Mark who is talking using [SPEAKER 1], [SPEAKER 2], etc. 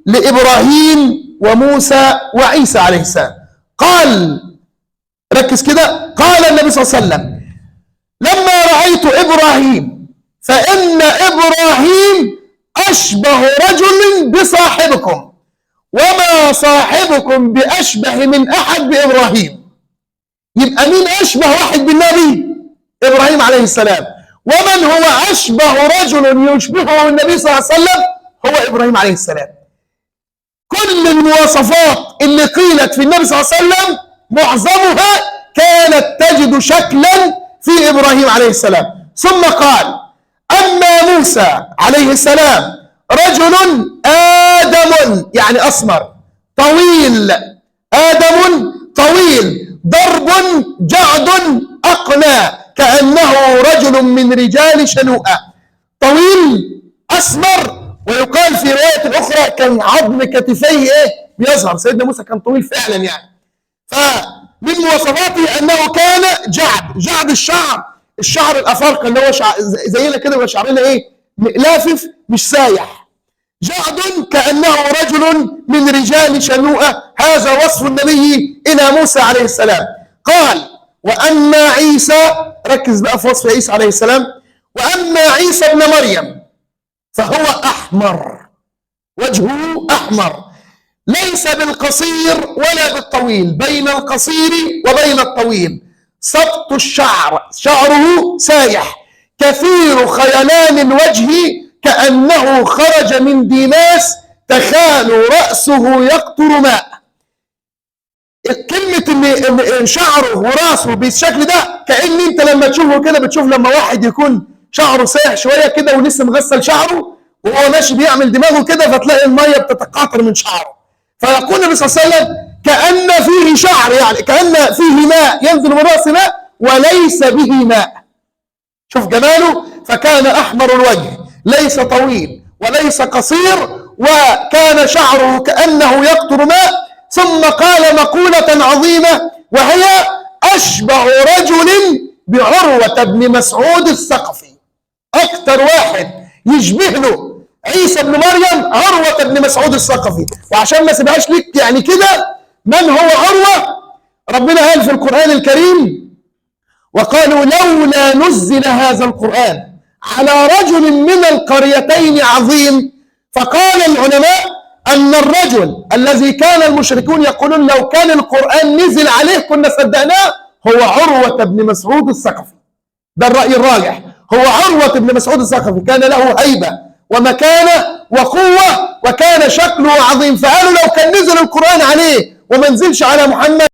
[SPEAKER 1] لإبراهيم وموسى وعيسى عليه السلام. قال، ركز كده، قال النبي صلى الله عليه وسلم: لما رأيت إبراهيم فإن إبراهيم أشبه رجل بصاحبكم، وما صاحبكم بأشبه من أحد بإبراهيم. يبقى مين أشبه واحد بالنبي؟ إبراهيم عليه السلام. ومن هو أشبه رجل يشبهه النبي صلى الله عليه وسلم؟ هو إبراهيم عليه السلام. كل المواصفات اللي قيلت في النبي صلى الله عليه وسلم معظمها كانت تجد شكلا في إبراهيم عليه السلام. ثم قال: أما موسى عليه السلام رجل آدم، يعني أسمر طويل، آدم طويل، ضرب جعد أقنى، كأنه رجل من رجال شنوءة. طويل أسمر، ويقال في رواية أخرى كان عظم كتفيه بيظهر. سيدنا موسى كان طويل فعلا يعني. فمن مواصفاته أنه كان جعد الشعر الأفارقة اللي هو زينا كده، ولا شعرنا لافف مش سايح. جعد كأنه رجل من رجال شنوءة. هذا وصف النبي إلى موسى عليه السلام. قال: وأما عيسى، ركز بقى في وصف عيسى عليه السلام، وأما عيسى ابن مريم فهو أحمر، وجهه أحمر، ليس بالقصير ولا بالطويل، بين القصير وبين الطويل، سبط الشعر، شعره سايح، كثير خيلان الوجه، كأنه خرج من ديناس تخال رأسه يقطر ماء. كلمة ان شعره وراسه بالشكل ده، كأن انت لما تشوفه كده بتشوف لما واحد يكون شعره سايح شوية كده ولسه مغسل شعره وهو ماشي بيعمل دماغه كده، فتلاقي المية بتتقاطر من شعره. فيقول النبي صلى الله عليه وسلم: كأن فيه شعر، يعني كأن فيه ماء ينزل من رأس ماء وليس به ماء. شوف جماله. فكان أحمر الوجه، ليس طويل وليس قصير، وكان شعره كأنه يقطر ماء. ثم قال مقولة عظيمة، وهي: أشبه رجل بعروة بن مسعود الثقفي. أكثر واحد يشبه له عيسى بن مريم عروة بن مسعود الثقفي. وعشان ما سيبهاش لك يعني كده، من هو عروة؟ ربنا قال في القرآن الكريم: وقالوا لولا نزل هذا القرآن على رجل من القريتين عظيم. فقال العلماء أن الرجل الذي كان المشركون يقولون لو كان القرآن نزل عليه كنا صدقناه، هو عروة بن مسعود الثقفي. ده الرأي الراجح، هو عروة بن مسعود الثقفي. كان له هيبة ومكانة وقوة، وكان شكله عظيم. فقالوا لو كان نزل القرآن عليه وما نزلش على محمد